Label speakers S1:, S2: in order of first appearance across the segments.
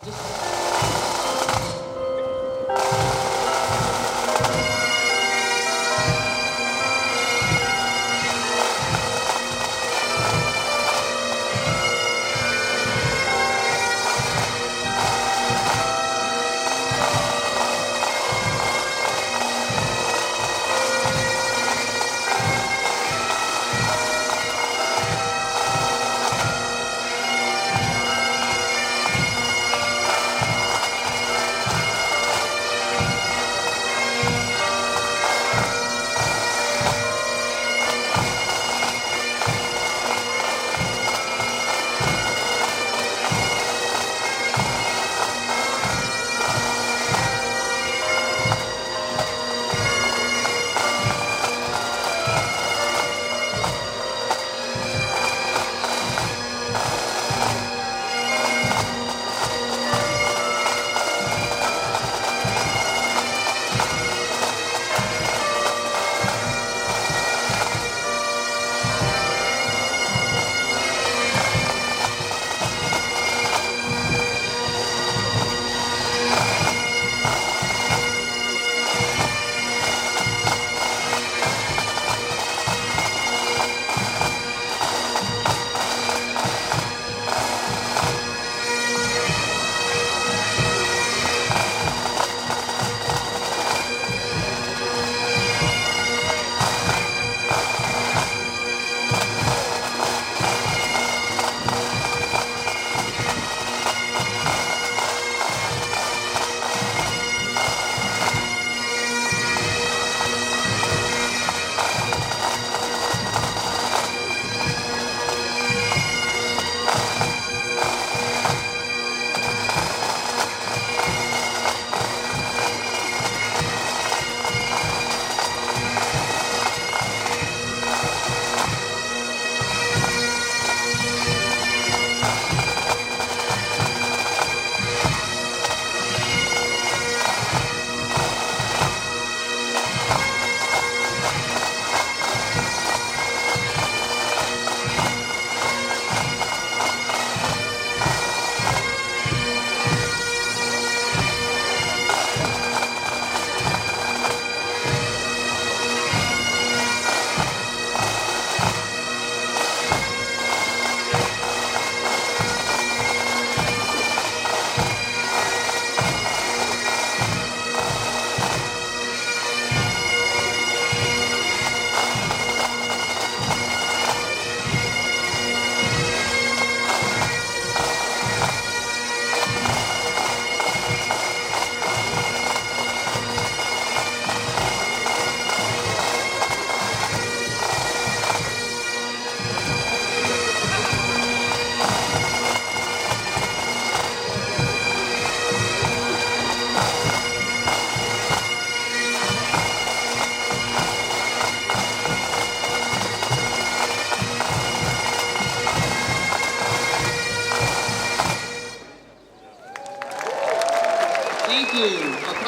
S1: Thank you.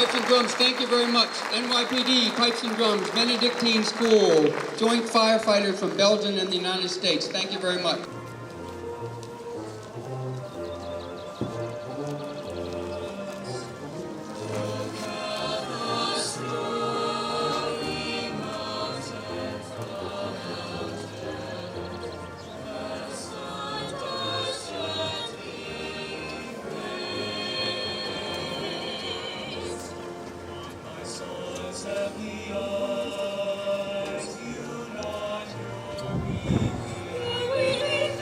S1: Pipes and drums, thank you very much. NYPD, Pipes and Drums, Benedictine School, joint firefighters from Belgium and the United States. Thank you very much.
S2: We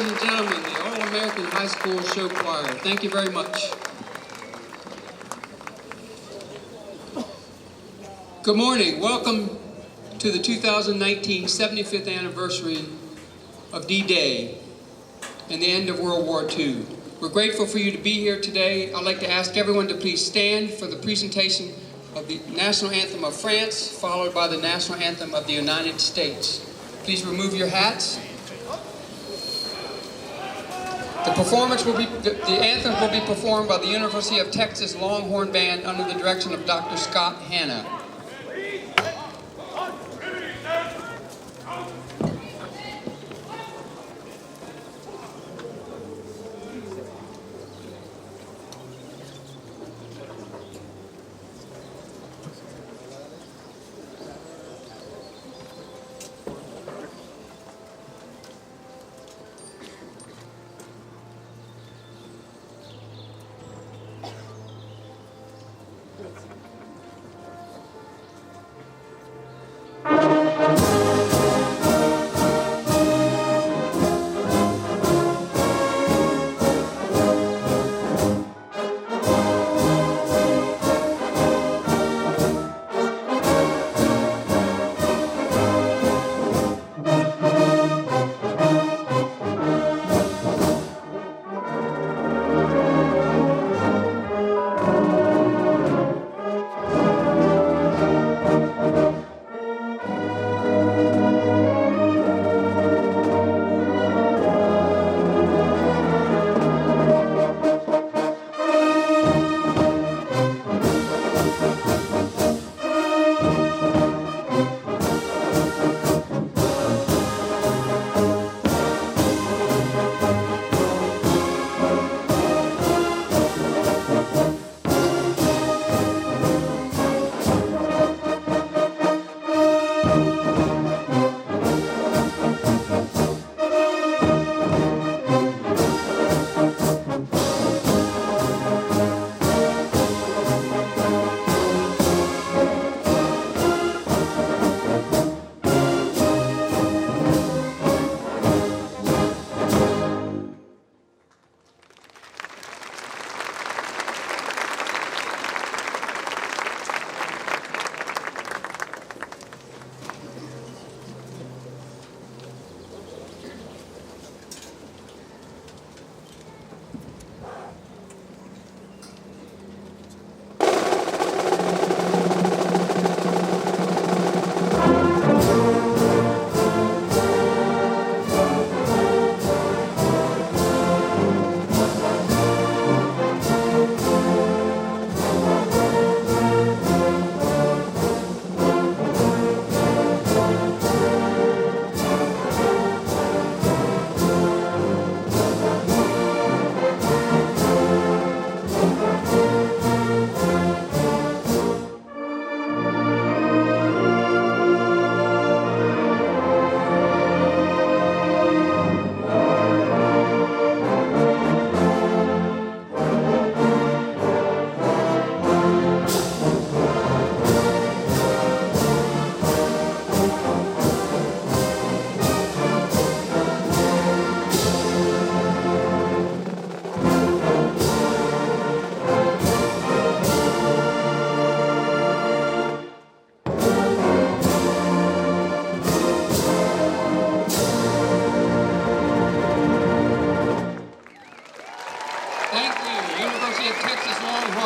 S1: Ladies and gentlemen, the All-American High School Show Choir, thank you very much. Good morning. Welcome to the 2019 75th anniversary of D-Day and the end of World War II. We're grateful for you to be here today. I'd like to ask everyone to please stand for the presentation of the National Anthem of France, followed by the National Anthem of the United States. Please remove your hats. The anthem will be performed by the University of Texas Longhorn Band under the direction of Dr. Scott Hanna.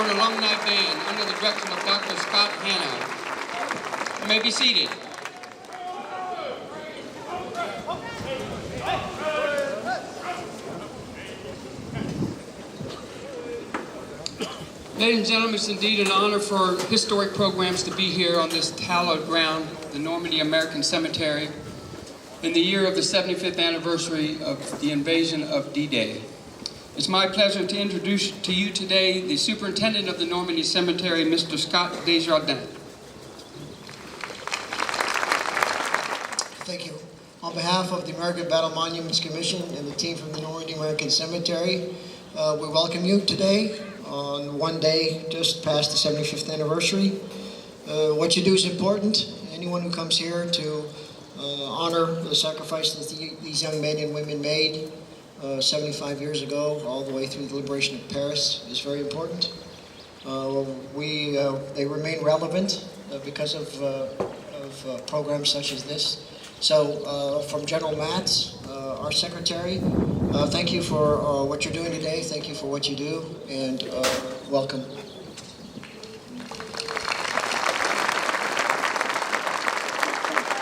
S1: Alumni Band under the direction of Dr. Scott Hanna. You may be seated. Ladies and gentlemen, it's indeed an honor for historic programs to be here on this hallowed ground, the Normandy American Cemetery, in the year of the 75th anniversary of the invasion of D-Day. It's my pleasure to introduce to you today the Superintendent of the Normandy Cemetery, Mr. Scott Desjardins.
S2: Thank you. On behalf of the American Battle Monuments Commission and the team from the Normandy American Cemetery, we welcome you today on one day just past the 75th anniversary. What you do is important. Anyone who comes here to honor the sacrifices these young men and women made 75 years ago, all the way through the liberation of Paris, is very important. They remain relevant because of programs such as this. So from General Matz, our secretary, thank you for what you're doing today. Thank you for what you do, and welcome.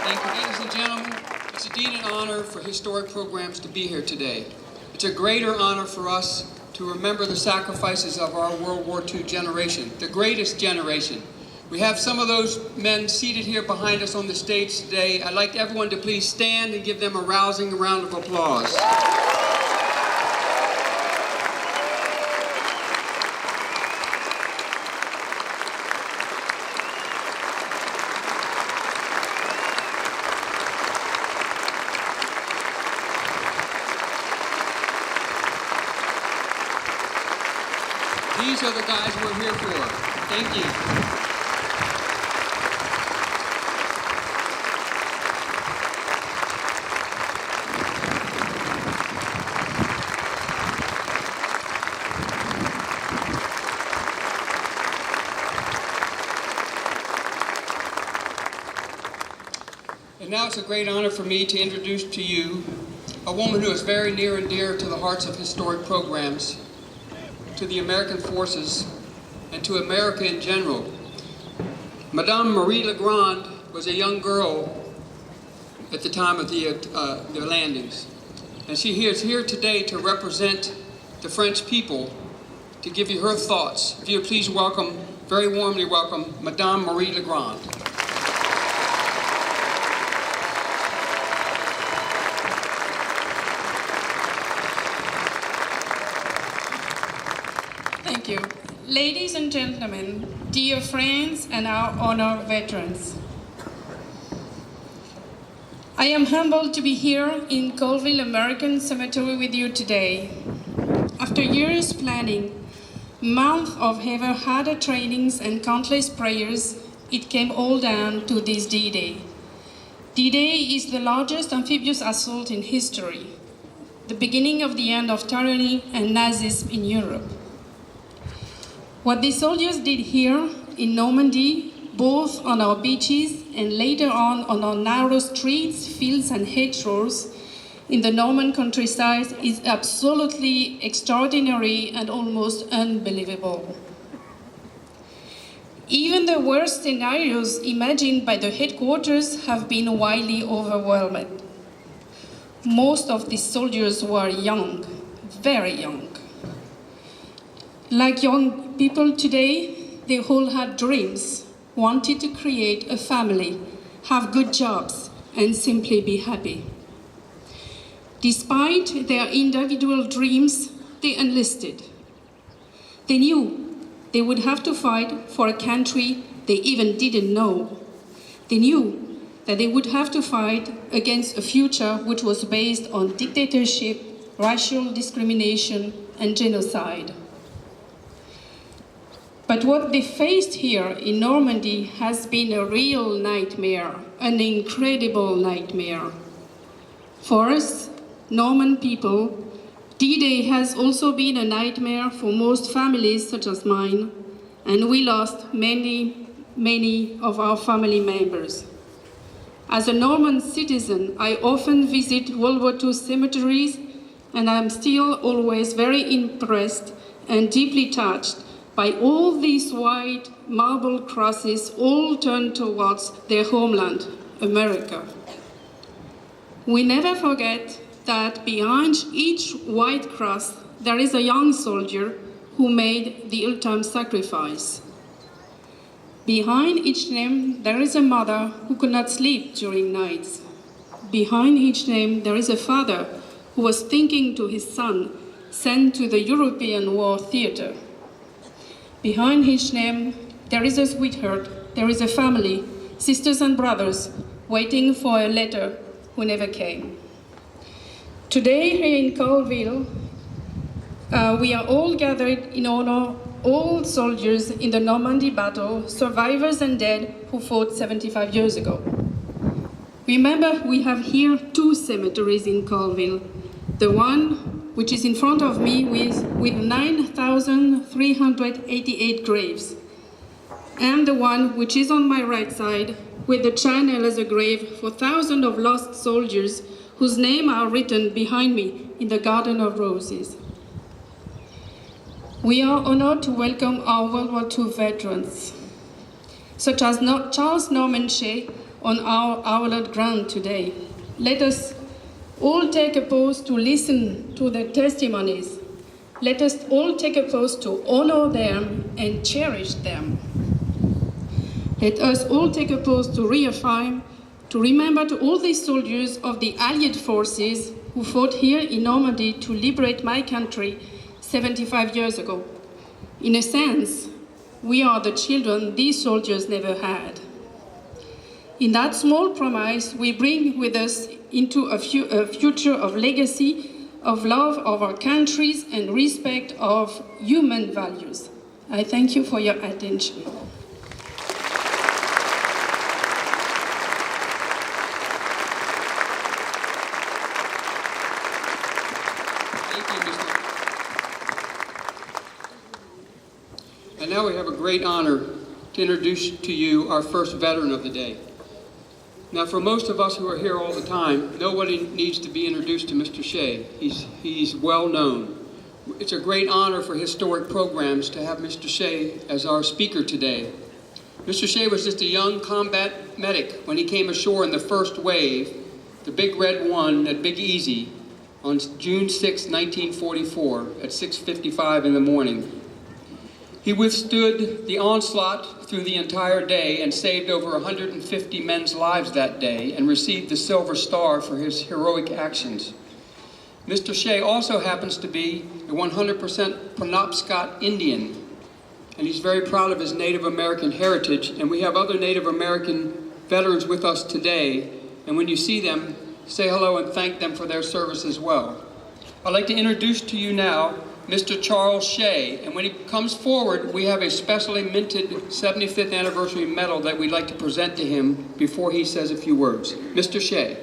S1: Thank you, ladies and gentlemen. It's indeed an honor for historic programs to be here today. It's a greater honor for us to remember the sacrifices of our World War II generation, the greatest generation. We have some of those men seated here behind us on the stage today. I'd like everyone to please stand and give them a rousing round of applause. These are the guys we're here for. Thank you. And now it's a great honor for me to introduce to you a woman who is very near and dear to the hearts of historic programs, to the American forces, and to America in general. Madame Marie Legrand was a young girl at the time of the landings. And she is here today to represent the French people, to give you her thoughts. If you would please welcome, very warmly welcome, Madame Marie Legrand.
S3: Thank you. Ladies and gentlemen, dear friends and our honored veterans, I am humbled to be here in Colville American Cemetery with you today. After years planning, months of ever harder trainings and countless prayers, it came all down to this D-Day. D-Day is the largest amphibious assault in history, the beginning of the end of tyranny and Nazism in Europe. What the soldiers did here in Normandy, both on our beaches and later on our narrow streets, fields and hedgerows in the Norman countryside, is absolutely extraordinary and almost unbelievable. Even the worst scenarios imagined by the headquarters have been widely overwhelmed. Most of these soldiers were young, very young. Like young people today, they all had dreams, wanted to create a family, have good jobs, and simply be happy. Despite their individual dreams, they enlisted. They knew they would have to fight for a country they even didn't know. They knew that they would have to fight against a future which was based on dictatorship, racial discrimination, and genocide. But what they faced here in Normandy has been a real nightmare, an incredible nightmare. For us, Norman people, D-Day has also been a nightmare for most families such as mine, and we lost many of our family members. As a Norman citizen, I often visit World War II cemeteries, and I'm still always very impressed and deeply touched by all these white marble crosses all turned towards their homeland, America. We never forget that behind each white cross there is a young soldier who made the ultimate sacrifice. Behind each name there is a mother who could not sleep during nights. Behind each name there is a father who was thinking to his son sent to the European war theater. Behind each name, there is a sweetheart, there is a family, sisters and brothers, waiting for a letter who never came. Today here in Colville, we are all gathered in honor of all soldiers in the Normandy battle, survivors and dead who fought 75 years ago. Remember, we have here two cemeteries in Colville, the one which is in front of me with 9,388 graves, and the one which is on my right side with the channel as a grave for thousands of lost soldiers whose names are written behind me in the Garden of Roses. We are honored to welcome our World War II veterans, such as Charles Shea on our hallowed ground today. Let us all take a pause to listen to their testimonies. Let us all take a pause to honor them and cherish them. Let us all take a pause to reaffirm, to remember to all these soldiers of the Allied forces who fought here in Normandy to liberate my country 75 years ago. In a sense, we are the children these soldiers never had. In that small promise, we bring with us into a future of legacy, of love of our countries and respect of human values. I thank you for your attention.
S1: And now we have a great honor to introduce to you our first veteran of the day. Now, for most of us who are here all the time, nobody needs to be introduced to Mr. Shea. He's well known. It's a great honor for historic programs to have Mr. Shea as our speaker today. Mr. Shea was just a young combat medic when he came ashore in the first wave, the Big Red One at Big Easy, on June 6, 1944, at 6:55 in the morning. He withstood the onslaught through the entire day and saved over 150 men's lives that day and received the Silver Star for his heroic actions. Mr. Shea also happens to be a 100% Penobscot Indian, and he's very proud of his Native American heritage, and we have other Native American veterans with us today, and when you see them, say hello and thank them for their service as well. I'd like to introduce to you now Mr. Charles Shea, and when he comes forward, we have a specially minted 75th anniversary medal that we'd like to present to him before he says a few words. Mr. Shea.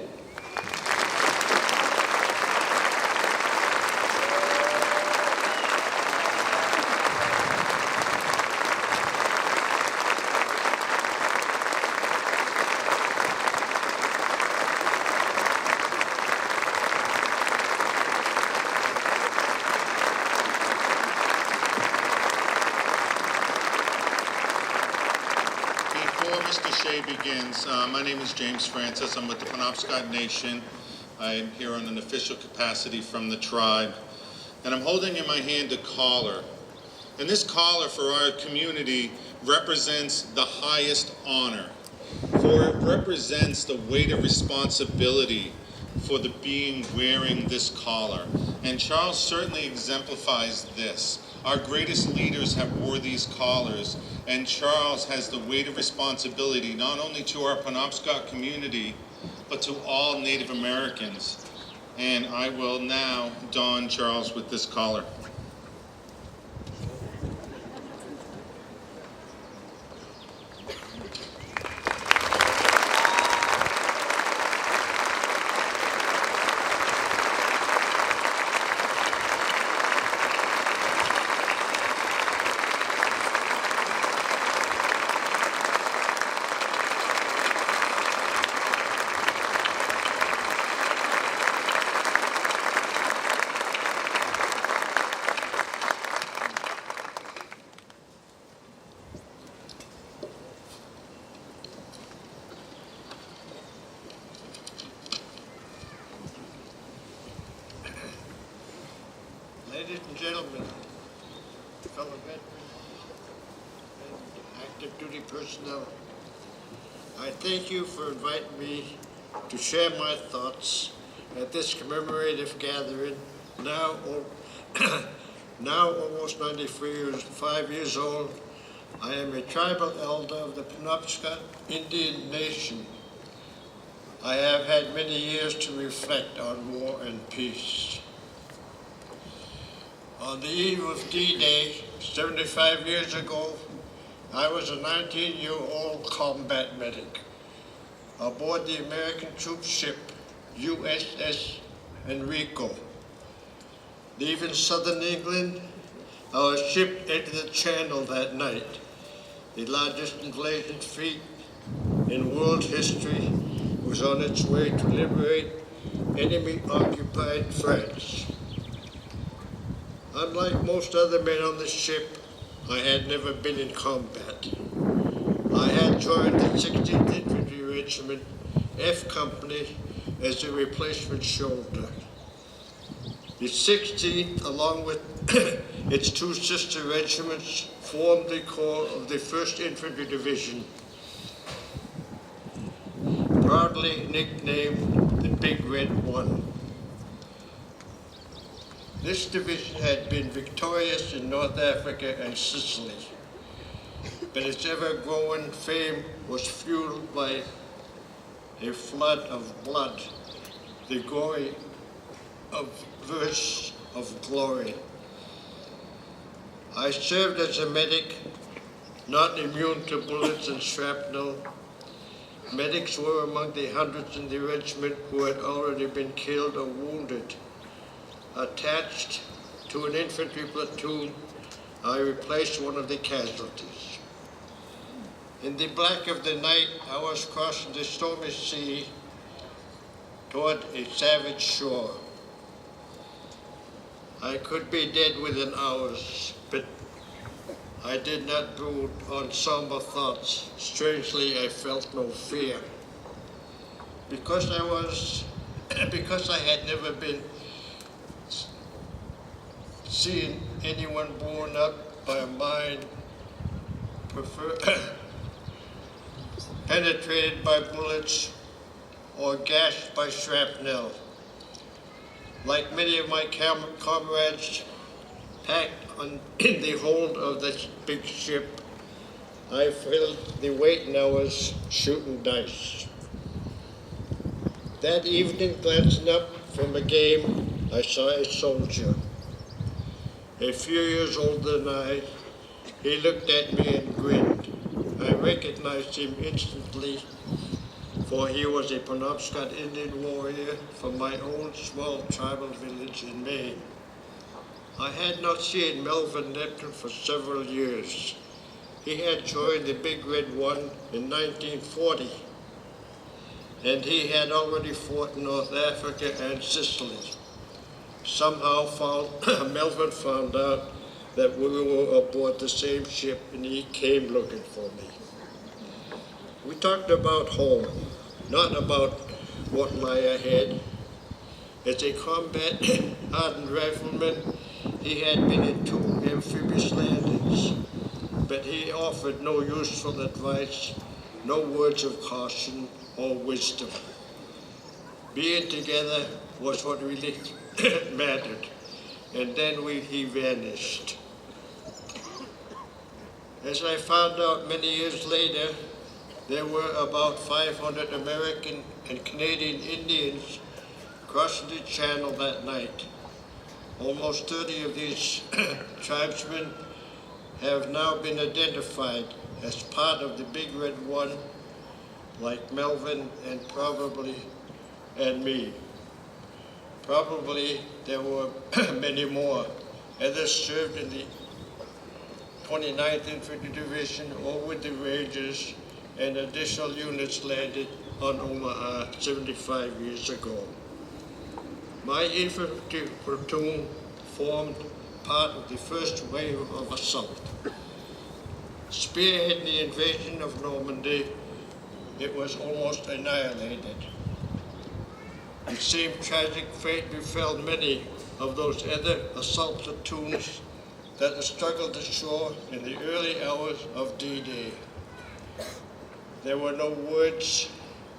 S4: My name is James Francis. I'm with the Penobscot Nation. I am here on an official capacity from the tribe. And I'm holding in my hand a collar. And this collar for our community represents the highest honor. For it represents the weight of responsibility for the being wearing this collar. And Charles certainly exemplifies this. Our greatest leaders have wore these collars, and Charles has the weight of responsibility not only to our Penobscot community, but to all Native Americans. And I will now don Charles with this collar.
S2: Ladies and gentlemen, fellow veterans and active duty personnel, I thank you for inviting me to share my thoughts at this commemorative gathering, now almost 95 years old. I am a tribal elder of the Penobscot Indian Nation. I have had many years to reflect on war and peace. On the eve of D-Day, 75 years ago, I was a 19-year-old combat medic aboard the American troop ship USS Enrico.
S5: Leaving southern England, our ship entered the Channel that night, the largest invasion fleet in world history was on its way to liberate enemy-occupied France. Unlike most other men on the ship, I had never been in combat. I had joined the 16th Infantry Regiment, F Company, as a replacement shoulder. The 16th, along with its two sister regiments, formed the core of the 1st Infantry Division, proudly nicknamed the Big Red One. This division had been victorious in North Africa and Sicily, but its ever-growing fame was fueled by a flood of blood, the glory of verse of glory. I served as a medic, not immune to bullets and shrapnel. Medics were among the hundreds in the regiment who had already been killed or wounded. Attached to an infantry platoon, I replaced one of the casualties. In the black of the night, I was crossing the stormy sea toward a savage shore. I could be dead within hours, but I did not brood on somber thoughts. Strangely, I felt no fear. Because I had never been seen anyone blown up by a mine, penetrated by bullets, or gashed by shrapnel. Like many of my comrades packed in the hold of this big ship, I filled the waiting hours shooting dice. That evening, glancing up from a game, I saw a soldier. A few years older than I, he looked at me and grinned. I recognized him instantly, for he was a Penobscot Indian warrior from my own small tribal village in Maine. I had not seen Melvin Neptune for several years. He had joined the Big Red One in 1940, and he had already fought in North Africa and Sicily. Somehow Melvin found out that we were aboard the same ship, and he came looking for me. We talked about home, not about what lay ahead. As a combat-hardened rifleman, he had been in 2 amphibious landings, but he offered no useful advice, no words of caution or wisdom. Being together was what really mattered, and then he vanished. As I found out many years later, there were about 500 American and Canadian Indians crossing the Channel that night. Almost 30 of these tribesmen have now been identified as part of the Big Red One, like Melvin and me. Probably there were many more. Others served in the 29th Infantry Division or with the Rangers, and additional units landed on Omaha 75 years ago. My infantry platoon formed part of the first wave of assault. Spearheading the invasion of Normandy, it was almost annihilated. The same tragic fate befell many of those other assault platoons that struggled ashore in the early hours of D-Day. There were no words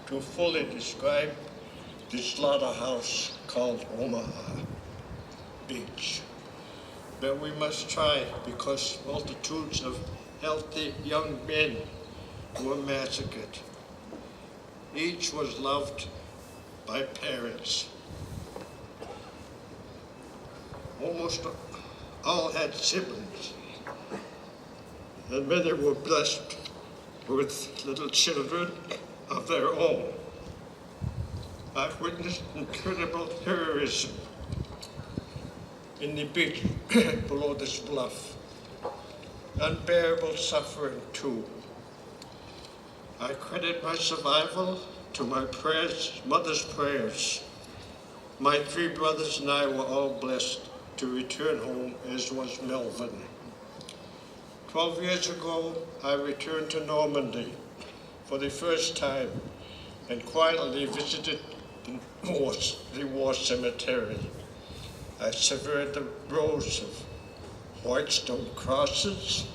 S5: to fully describe the slaughterhouse called Omaha Beach. But we must try, because multitudes of healthy young men were massacred. Each was loved by parents. Almost all had siblings, and many were blessed with little children of their own. I've witnessed incredible heroism in the beach below this bluff. Unbearable suffering, too. I credit my survival to my prayers, mother's prayers. My 3 brothers and I were all blessed to return home, as was Melvin. 12 years ago, I returned to Normandy for the first time and quietly visited the war cemetery. I surveyed the rows of white stone crosses,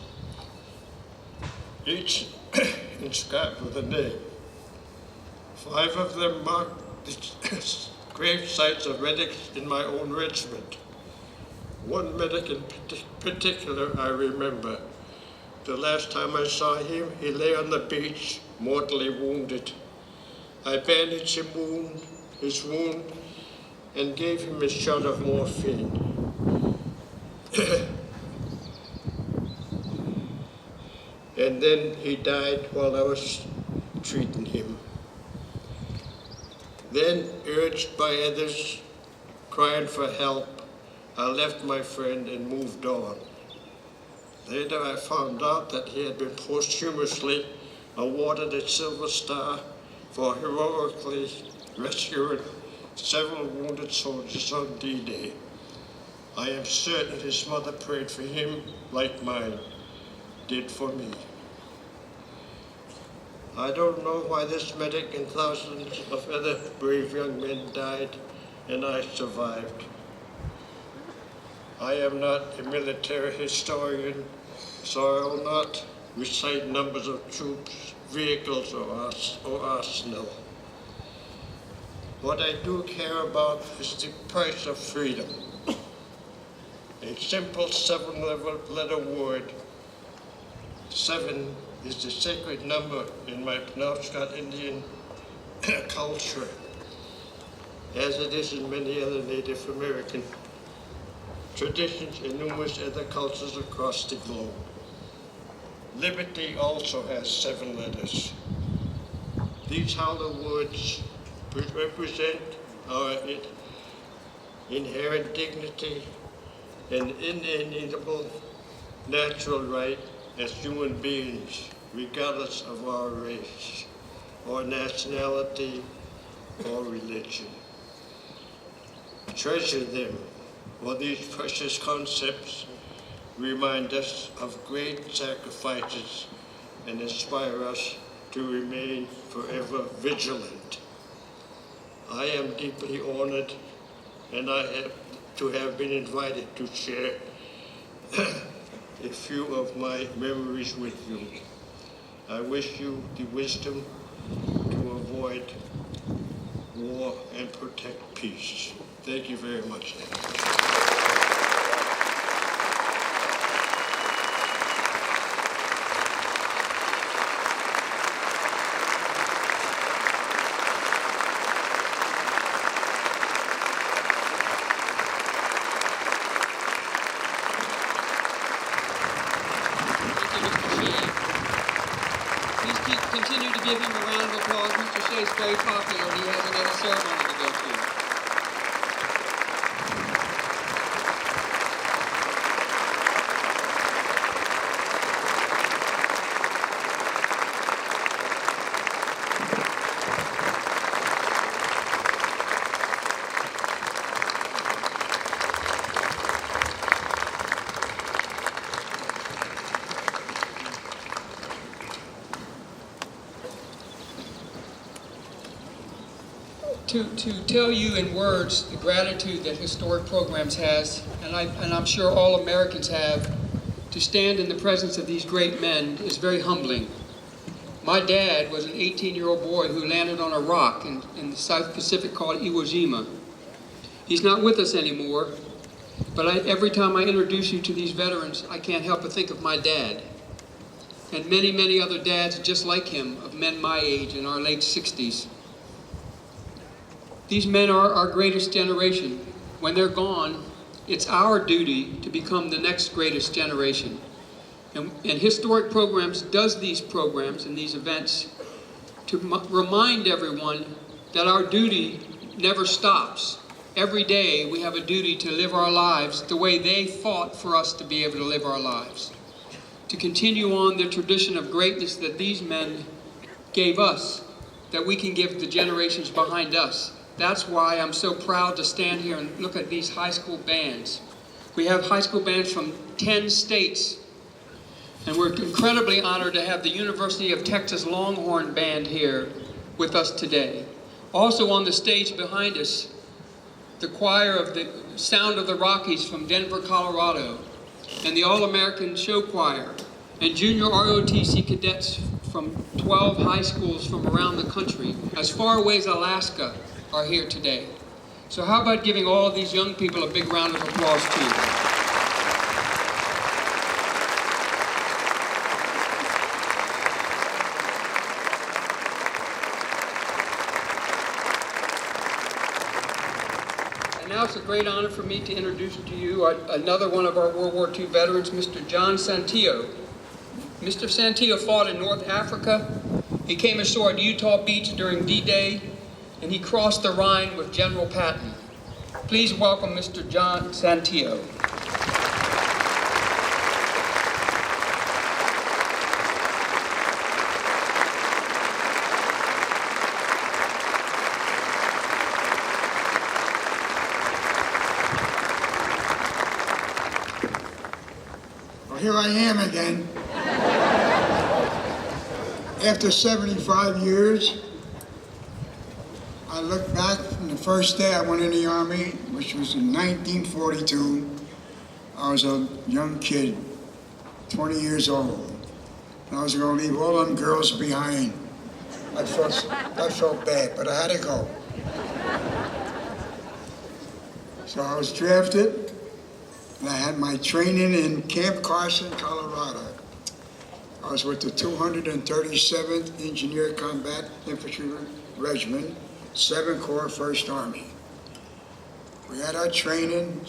S5: each inscribed with a name. 5 of them marked the grave sites of medics in my own regiment. One medic in particular I remember. The last time I saw him, he lay on the beach, mortally wounded. I bandaged his wound, and gave him a shot of morphine. And then he died while I was treating him. Then, urged by others crying for help, I left my friend and moved on. Later, I found out that he had been posthumously awarded a Silver Star for heroically rescuing several wounded soldiers on D-Day. I am certain his mother prayed for him like mine did for me. I don't know why this medic and thousands of other brave young men died and I survived. I am not a military historian, so I will not recite numbers of troops, vehicles, or arsenal. What I do care about is the price of freedom. A simple 7-letter word. 7 is the sacred number in my Penobscot Indian culture, as it is in many other Native American traditions and numerous other cultures across the globe. Liberty also has 7 letters. These hallowed words represent our inherent dignity and inalienable natural right as human beings, regardless of our race, or nationality, or religion. Treasure them, for these precious concepts remind us of great sacrifices and inspire us to remain forever vigilant. I am deeply honored and to have been invited to share a few of my memories with you. I wish you the wisdom to avoid war and protect peace. Thank you very much.
S1: Continue to give him a round of applause. Mr. Shea is very popular and he has another ceremony to go to. To tell you in words the gratitude that historic programs has, and I'm sure all Americans have, to stand in the presence of these great men is very humbling. My dad was an 18-year-old boy who landed on a rock in the South Pacific called Iwo Jima. He's not with us anymore, but every time I introduce you to these veterans, I can't help but think of my dad. And many, many other dads just like him, of men my age in our late 60s. These men are our greatest generation. When they're gone, it's our duty to become the next greatest generation. And Historic Programs does these programs and these events to remind everyone that our duty never stops every day we have a duty to live our lives the way they fought for us to be able to live our lives. To continue on the tradition of greatness that these men gave us, that we can give the generations behind us. That's why I'm so proud to stand here and look at these high school bands. We have high school bands from 10 states, and we're incredibly honored to have the University of Texas Longhorn Band here with us today. Also on the stage behind us, the choir of the Sound of the Rockies from Denver, Colorado, and the All-American Show Choir, and junior ROTC cadets from 12 high schools from around the country, as far away as Alaska, are here today. So how about giving all of these young people a big round of applause too? And now it's a great honor for me to introduce to you another one of our World War II veterans, Mr. John Santee. Mr. Santee fought in North Africa. He came ashore at Utah Beach during D-Day, and he crossed the Rhine with General Patton. Please welcome Mr. John Santee.
S6: Well, here I am again. After 75 years, I look back from the first day I went in the Army, which was in 1942. I was a young kid, 20 years old. And I was going to leave all them girls behind. I felt bad, but I had to go. So I was drafted, and I had my training in Camp Carson, Colorado. I was with the 237th Engineer Combat Infantry Regiment, 7th Corps, 1st Army. We had our training.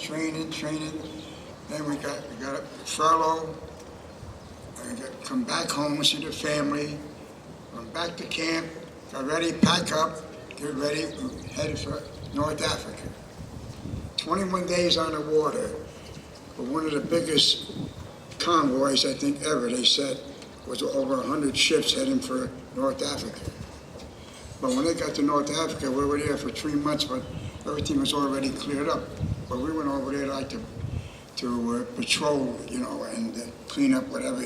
S6: Then we got a furlough. And come back home, see the family. Went back to camp, got ready, pack up, get ready, headed for North Africa. 21 days on the water. But one of the biggest convoys, I think, ever, they said, was over 100 ships heading for North Africa. But when they got to North Africa, we were there for 3 months, but everything was already cleared up. But we went over there like to patrol, and clean up whatever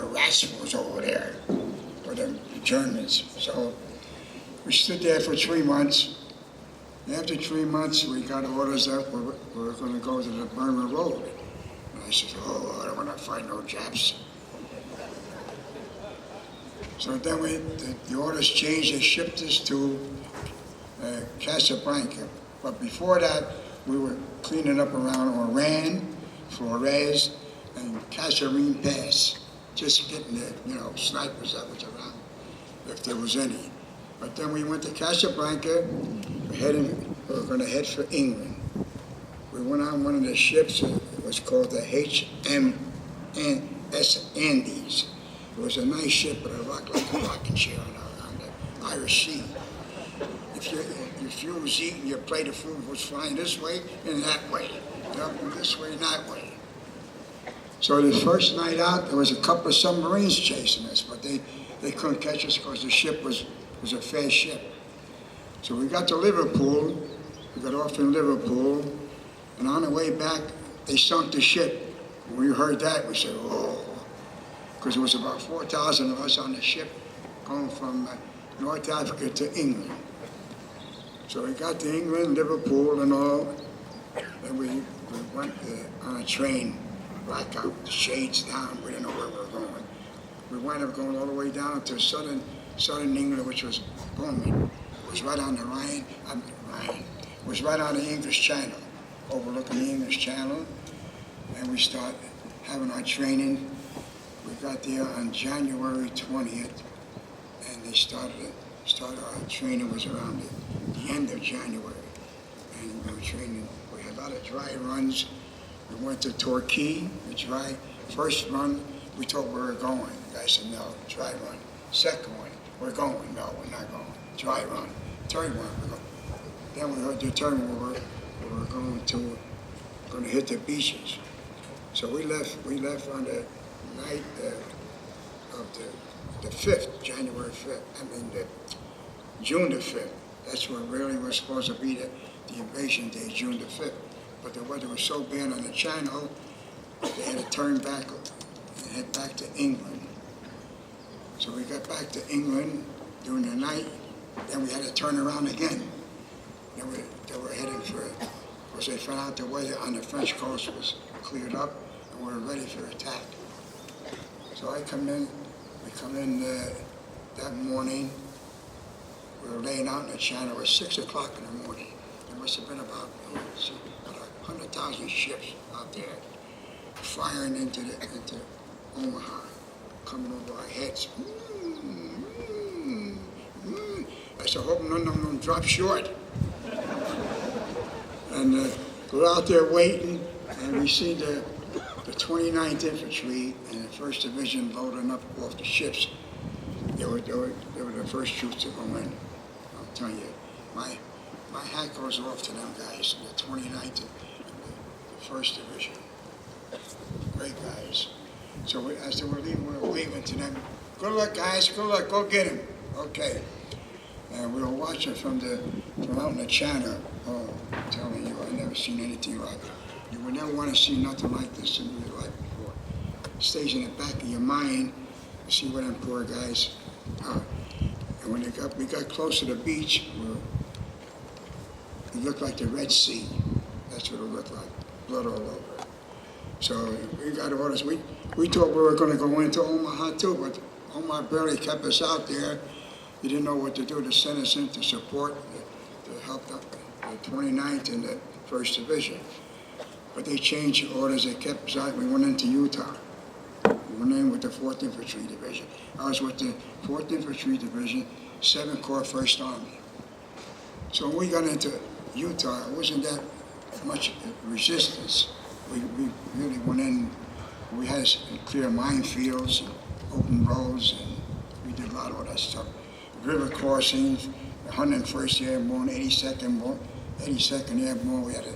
S6: rats was over there, or the Germans. So we stood there for 3 months. After 3 months, we got orders that we were going to go to the Burma Road. And I said, I don't want to fight no Japs. So then the orders changed. They shipped us to Casablanca. But before that, we were cleaning up around Oran, Flores, and Kasserine Pass. Just getting the, snipers that was around, if there was any. But then we went to Casablanca. We were going to head for England. We went on one of the ships. It was called the HMS Andes. It was a nice ship, but it rocked like a rocking chair on the Irish Sea. If your fuel was eating, your plate of food was flying this way and that way, this way and that way. So the first night out, there was a couple of submarines chasing us, but they couldn't catch us because the ship was a fast ship. So we got to Liverpool. We got off in Liverpool, and on the way back, they sunk the ship. When we heard that, we said, "Oh," because there was about 4,000 of us on the ship going from North Africa to England. So we got to England, Liverpool, and all, and we went on a train, blackout, the shades down. We didn't know where we were going. We wound up going all the way down to southern England, which was Bournemouth. It was right on the Rhine. It was right on the English Channel, overlooking the English Channel, and we started having our training. We got there on January 20th, and they started our training was around the end of January, and we were training. We had a lot of dry runs. We went to Torquay, first run, we told we were going. The guy said, no, dry run. Second one, we're going. No, we're not going. Dry run. Third one, we're going. then we heard determine we were going to hit the beaches. So we left on the night of the 5th, January 5th. June the 5th. That's when really was supposed to be the invasion day, June the 5th. But the weather was so bad on the channel, they had to turn back and head back to England. So we got back to England during the night, then we had to turn around again. They were heading for, because they found out the weather on the French coast was cleared up, and we were ready for attack. So we come in that morning. We were laying out in the channel. It was 6 o'clock in the morning. There must have been about 100,000 ships out there firing into Omaha, coming over our heads. I said, hope none of them drop short. And we're out there waiting, and we see the 29th Infantry and the 1st Division loading up off the ships. They were the first troops to go in. I'm telling you, my hat goes off to them guys, the 29th and the 1st Division. Great guys. So as they were leaving, we were waving to them. Good luck, guys. Good luck. Go get him. Okay. And we were watching from out in the channel. Oh, I'm telling you, I never seen anything like it. You would never want to see nothing like this in your life before. It stays in the back of your mind. You see what them poor guys are. And when we got close to the beach, it looked like the Red Sea. That's what it looked like. Blood all over. So we got orders. We thought we were going to go into Omaha too, but Omaha barely kept us out there. He didn't know what to do to send us in to support, to help the 29th and the 1st Division. But they changed the orders. They kept us out. We went into Utah. We went in with the 4th Infantry Division. I was with the 4th Infantry Division, 7th Corps, 1st Army. So when we got into Utah, it wasn't that much resistance. We really went in. We had clear minefields, and open roads, and we did a lot of that stuff. River crossings, 101st Airborne, 82nd Airborne. We had to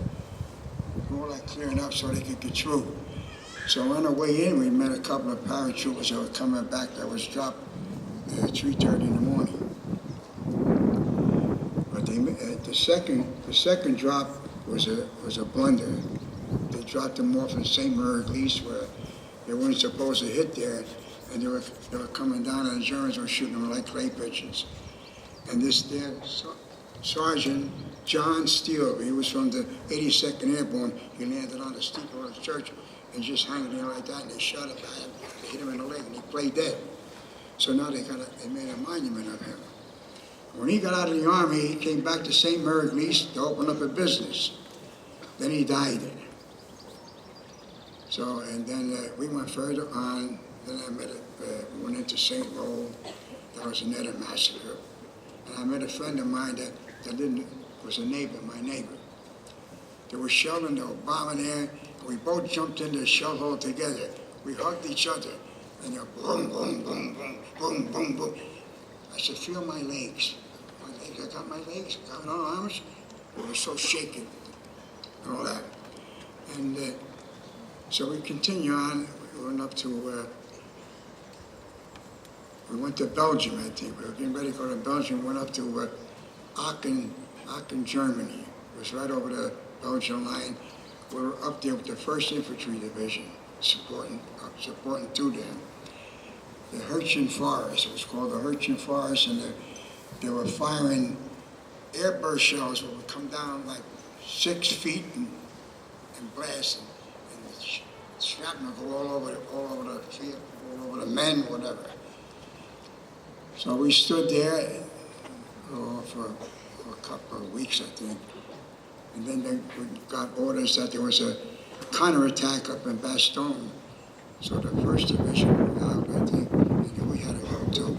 S6: do all that clearing up so they could get through. So on our way in, we met a couple of paratroopers that were coming back that was dropped at 3:30 in the morning. But the second drop was a blunder. They dropped them off in St. Mary where they weren't supposed to hit there, and they were coming down, and the Germans were shooting them like clay pigeons. And this there Sergeant John Steele, he was from the 82nd Airborne. He landed on the steeple of the church and just hanging there like that, and they shot it by him. They hit him in the leg, and he played dead. So now they made a monument of him. When he got out of the Army, he came back to St. Mary to open up a business. Then he died. So, and then we went further on. Then we went into St. Roll. That was another massacre. And I met a friend of mine that was a neighbor, my neighbor. They were shelling, they were bombing there, and we both jumped into the shell hole together. We hugged each other, and they're boom, boom, boom, boom, boom, boom, boom. I said, feel my legs. I got my legs, I got my arms. They were so shaking, and all that. And so we continue on. We went up to, we went to Belgium, I think. We were getting ready to go to Belgium. We went up to Aachen, Germany. It was right over the Belgian line. We were up there with the 1st Infantry Division, supporting to them. The Hirchen Forest, it was called the Hirchen Forest, and they were firing airburst shells that would come down like 6 feet and blast, and the shrapnel go all over the field, all over the men, whatever. So we stood there for a couple of weeks, I think. And then we got orders that there was a counterattack up in Bastogne. So the 1st Division went out, I think, and we had to go too.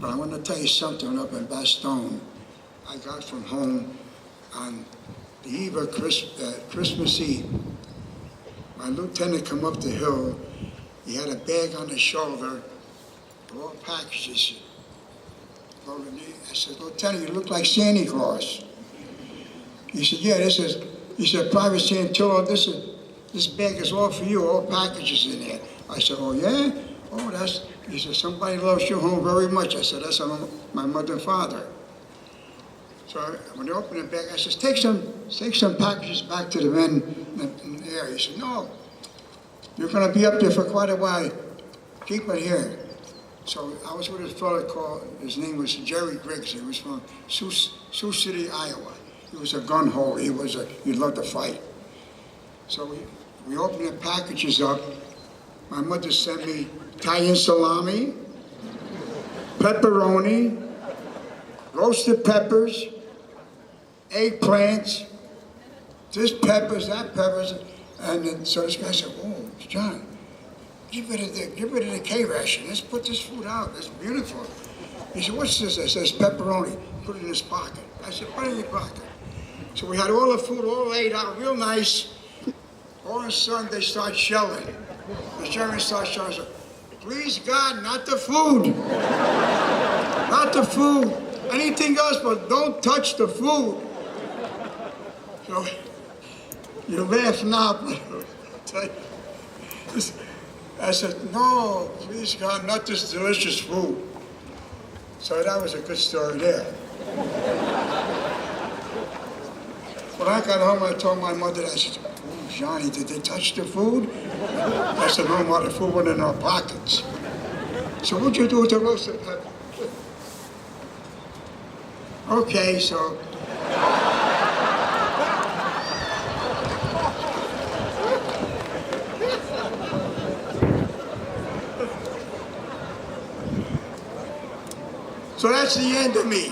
S6: But I want to tell you something up in Bastogne. I got from home on the eve of Christmas Eve. My lieutenant come up the hill. He had a bag on his shoulder, all packages. I said, Lieutenant, you look like Santa Claus. He said, yeah, he said, Private Santillo, this bag is all for you, all packages in there. I said, oh, yeah? Oh, he said, somebody loves your home very much. I said, that's my mother and father. So when they opened the bag, I said, take some packages back to the men in the area. He said, no, you're going to be up there for quite a while. Keep it here. So I was with a fellow his name was Jerry Griggs. He was from Sioux City, Iowa. He was a gun hole. He loved to fight. So we opened the packages up. My mother sent me Italian salami, pepperoni, roasted peppers, eggplants, this peppers, that peppers, and then, so this guy said, "Oh, John, get rid of the K ration. Let's put this food out. It's beautiful." He said, "What's this?" I said, "It's pepperoni." Put it in his pocket. I said, "Put it in your pocket." So we had all the food all laid out, real nice. All of a sudden, they start shelling. The German starts shelling. So, "Please God, not the food. Not the food. Anything else, but don't touch the food." So you laugh now, but I said, "No, please God, not this delicious food." So that was a good story there. When I got home, I told my mother, I said, "Oh, Johnny, did they touch the food?" I said, "No, Mom, the food went in our pockets." So what'd you do with the roasted pepper? Okay, so. So that's the end of me.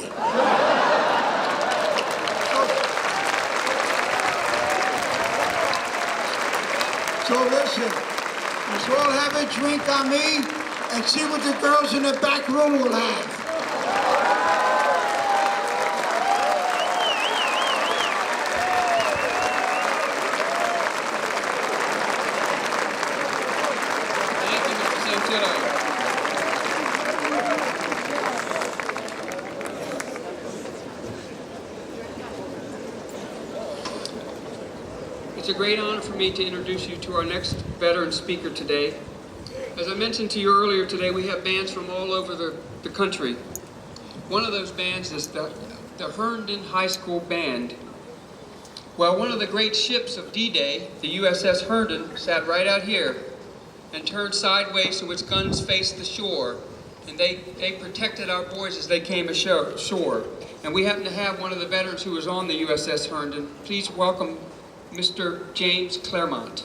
S6: So listen, let's all have a drink on me and see what the girls in the back room will have.
S1: Thank you, Mr. Santillo. It's a great honor for me to introduce you to our next veteran speaker today. As I mentioned to you earlier today, we have bands from all over the country. One of those bands is the Herndon High School Band. Well, one of the great ships of D-Day, the USS Herndon, sat right out here and turned sideways so its guns faced the shore. And they protected our boys as they came ashore. And we happen to have one of the veterans who was on the USS Herndon. Please welcome Mr. James Clermont.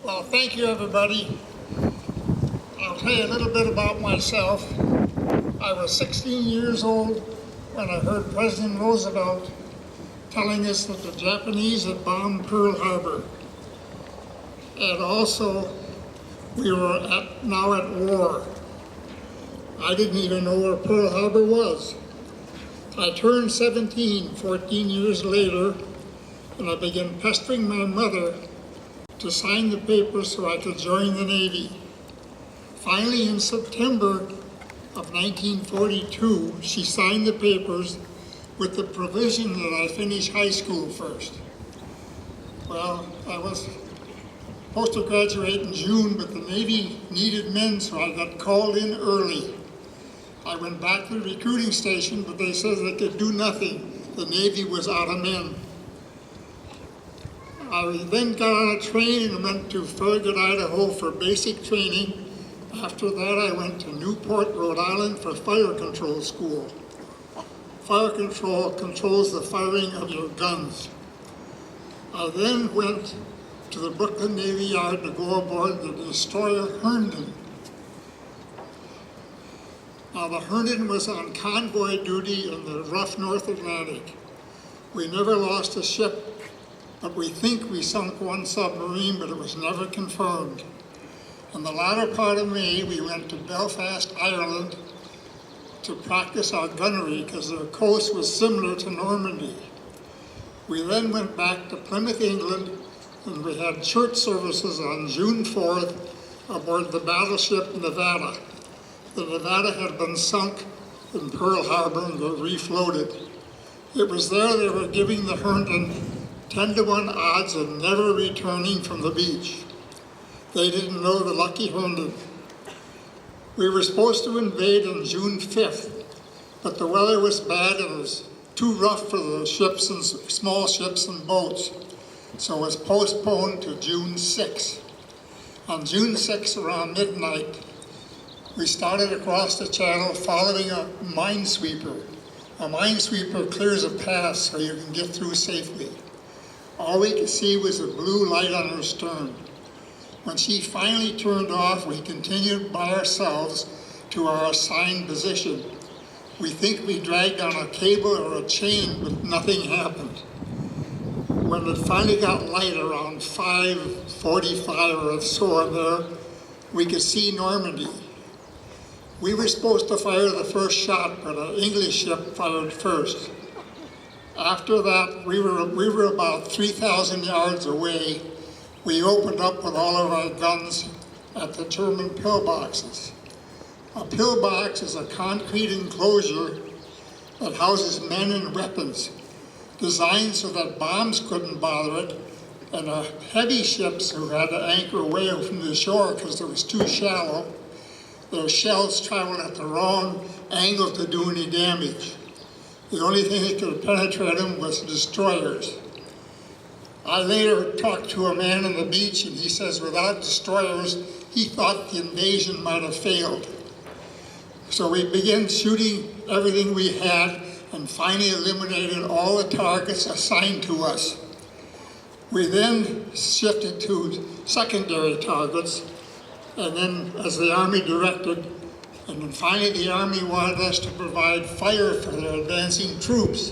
S7: Well, thank you, everybody. I'll tell you a little bit about myself. I was 16 years old when I heard President Roosevelt telling us that the Japanese had bombed Pearl Harbor. And also, we were now at war. I didn't even know where Pearl Harbor was. I turned 17 14 years later, and I began pestering my mother to sign the papers so I could join the Navy. Finally, in September of 1942, she signed the papers with the provision that I finish high school first. Well, I was supposed to graduate in June, but the Navy needed men, so I got called in early. I went back to the recruiting station, but they said they could do nothing. The Navy was out of men. I then got on a train and went to Farragut, Idaho for basic training. After that, I went to Newport, Rhode Island for fire control school. Fire control controls the firing of your guns. I then went to the Brooklyn Navy Yard to go aboard the destroyer Herndon. Now, the Herndon was on convoy duty in the rough North Atlantic. We never lost a ship but we think we sunk one submarine, but it was never confirmed. In the latter part of May, we went to Belfast, Ireland, to practice our gunnery because the coast was similar to Normandy. We then went back to Plymouth, England, and we had church services on June 4th aboard the battleship Nevada. The Nevada had been sunk in Pearl Harbor and was refloated. It was there they were giving the Herndon 10-to-1 odds of never returning from the beach. They didn't know the lucky Herndon. We were supposed to invade on June 5th, but the weather was bad and it was too rough for the ships and small ships and boats, so it was postponed to June 6th. On June 6th, around midnight, we started across the channel following a minesweeper. A minesweeper clears a path so you can get through safely. All we could see was a blue light on her stern. When she finally turned off, we continued by ourselves to our assigned position. We think we dragged on a cable or a chain, but nothing happened. When it finally got light around 5:45 or so in there, we could see Normandy. We were supposed to fire the first shot, but an English ship fired first. After that, we were about 3,000 yards away. We opened up with all of our guns at the German pillboxes. A pillbox is a concrete enclosure that houses men and weapons, designed so that bombs couldn't bother it, and heavy ships who had to anchor away from the shore because it was too shallow, their shells traveled at the wrong angle to do any damage. The only thing that could penetrate them was destroyers. I later talked to a man on the beach, and he says without destroyers, he thought the invasion might have failed. So we began shooting everything we had and finally eliminated all the targets assigned to us. We then shifted to secondary targets, and then as the Army directed, and then finally the Army wanted us to provide fire for their advancing troops.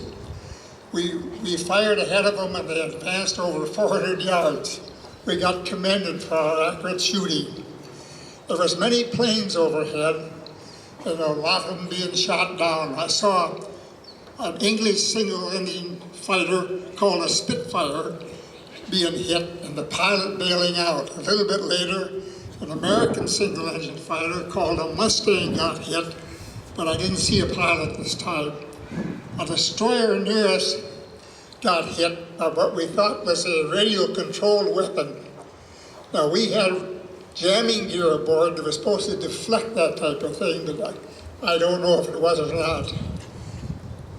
S7: We fired ahead of them and they advanced over 400 yards. We got commended for our accurate shooting. There was many planes overhead and a lot of them being shot down. I saw an English single-engine fighter called a Spitfire being hit and the pilot bailing out. A little bit later, an American single-engine fighter called a Mustang got hit, but I didn't see a pilot this time. A destroyer near us got hit by what we thought was a radio-controlled weapon. Now, we had jamming gear aboard that was supposed to deflect that type of thing, but I don't know if it was or not.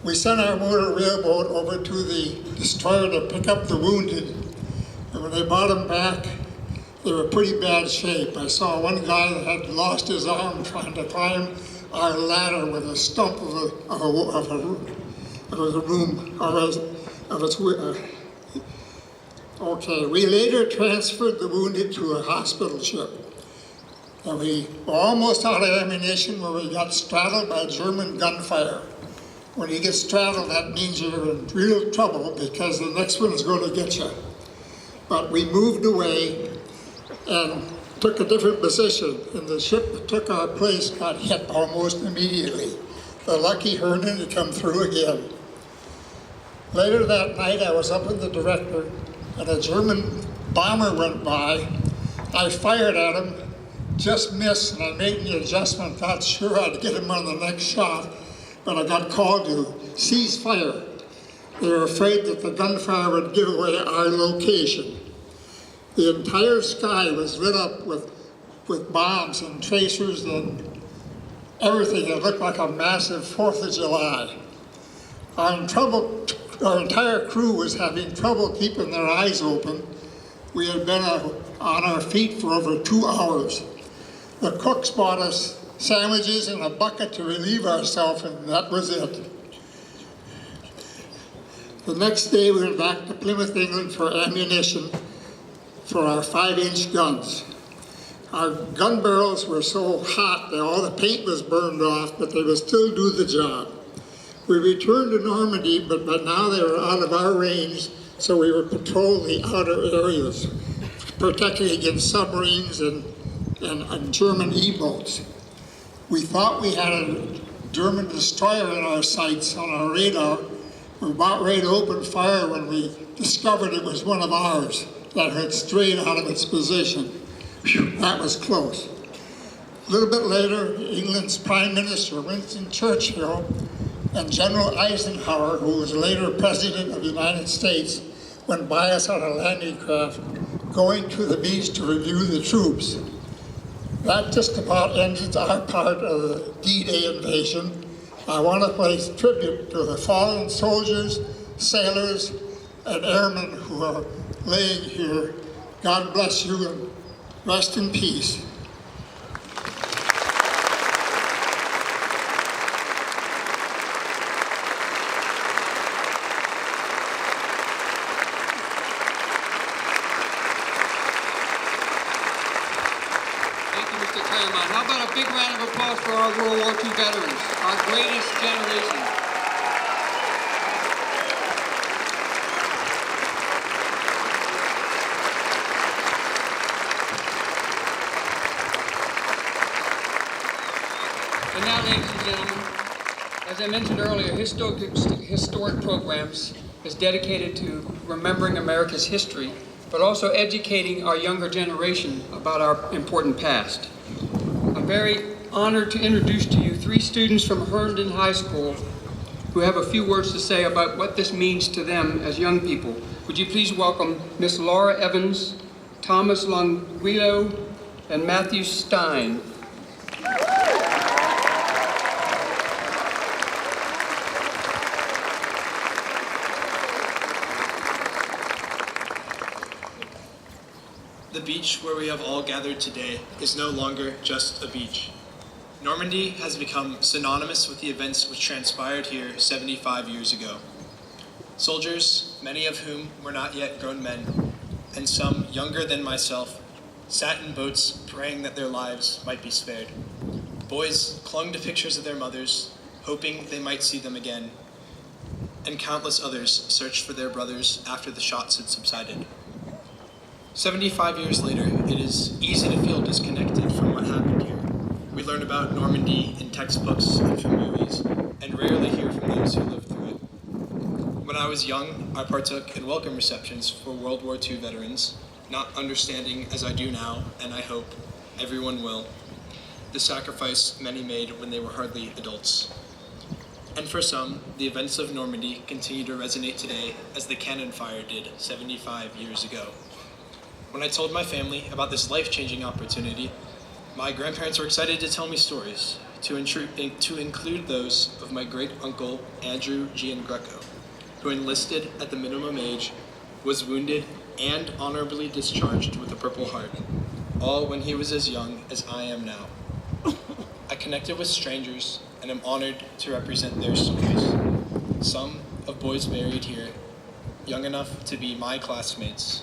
S7: We sent our motor wheelboat over to the destroyer to pick up the wounded, and when they brought them back, they were pretty bad shape. I saw one guy that had lost his arm trying to climb our ladder with a stump Okay, we later transferred the wounded to a hospital ship. And we were almost out of ammunition when we got straddled by German gunfire. When you get straddled, that means you're in real trouble because the next one is going to get you. But we moved away and took a different position, and the ship that took our place got hit almost immediately. The lucky Herndon had come through again. Later that night, I was up with the director, and a German bomber went by. I fired at him, just missed, and I made an adjustment, thought sure I'd get him on the next shot, but I got called to cease fire. They were afraid that the gunfire would give away our location. The entire sky was lit up with bombs and tracers and everything. It looked like a massive 4th of July. Our entire crew was having trouble keeping their eyes open. We had been on our feet for over 2 hours. The cooks bought us sandwiches and a bucket to relieve ourselves, and that was it. The next day we went back to Plymouth, England for ammunition for our 5-inch guns. Our gun barrels were so hot that all the paint was burned off, but they would still do the job. We returned to Normandy, but now they were out of our range, so we would patrol the outer areas, protecting against submarines and German E-boats. We thought we had a German destroyer in our sights on our radar. We were about ready to open fire when we discovered it was one of ours that had strayed out of its position. Whew, that was close. A little bit later, England's Prime Minister, Winston Churchill, and General Eisenhower, who was later President of the United States, went by us on a landing craft, going to the beach to review the troops. That just about ends our part of the D-Day invasion. I want to pay tribute to the fallen soldiers, sailors, and airmen who are laying here. God bless you and rest in peace.
S1: Mr. Clermont. How about a big round of applause for our World War II veterans, our greatest generation. And now, ladies and gentlemen, as I mentioned earlier, historic programs is dedicated to remembering America's history, but also educating our younger generation about our important past. I'm very honored to introduce to you 3 students from Herndon High School who have a few words to say about what this means to them as young people. Would you please welcome Miss Laura Evans, Thomas Longuilo, and Matthew Stein.
S8: The beach where we have all gathered today is no longer just a beach. Normandy has become synonymous with the events which transpired here 75 years ago. Soldiers, many of whom were not yet grown men, and some younger than myself, sat in boats praying that their lives might be spared. Boys clung to pictures of their mothers, hoping they might see them again, and countless others searched for their brothers after the shots had subsided. 75 years later, it is easy to feel disconnected from what happened here. We learn about Normandy in textbooks and from movies, and rarely hear from those who lived through it. When I was young, I partook in welcome receptions for World War II veterans, not understanding as I do now, and I hope everyone will, the sacrifice many made when they were hardly adults. And for some, the events of Normandy continue to resonate today as the cannon fire did 75 years ago. When I told my family about this life-changing opportunity, my grandparents were excited to tell me stories, to include those of my great-uncle Andrew Giangreco, who enlisted at the minimum age, was wounded, and honorably discharged with a Purple Heart, all when he was as young as I am now. I connected with strangers and am honored to represent their stories. Some of boys buried here, young enough to be my classmates,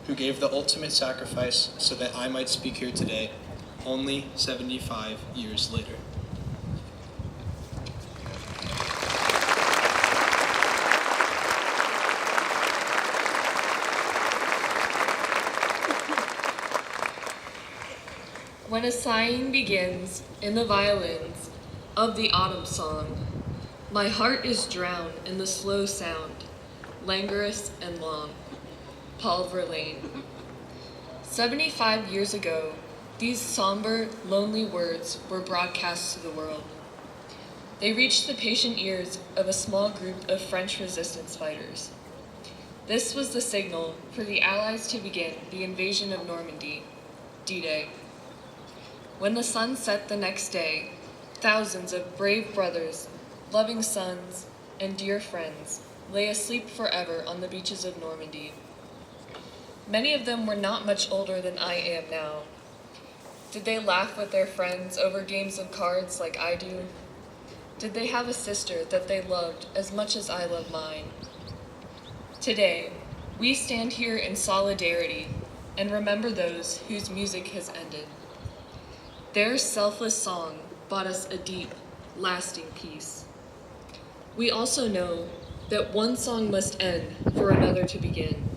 S8: who gave the ultimate sacrifice so that I might speak here today, only 75 years later.
S9: When a sighing begins in the violins of the autumn song, my heart is drowned in the slow sound, languorous and long. Paul Verlaine. 75 years ago, these somber, lonely words were broadcast to the world. They reached the patient ears of a small group of French resistance fighters. This was the signal for the Allies to begin the invasion of Normandy, D-Day. When the sun set the next day, thousands of brave brothers, loving sons, and dear friends lay asleep forever on the beaches of Normandy. Many of them were not much older than I am now. Did they laugh with their friends over games of cards like I do? Did they have a sister that they loved as much as I love mine? Today, we stand here in solidarity and remember those whose music has ended. Their selfless song brought us a deep, lasting peace. We also know that one song must end for another to begin.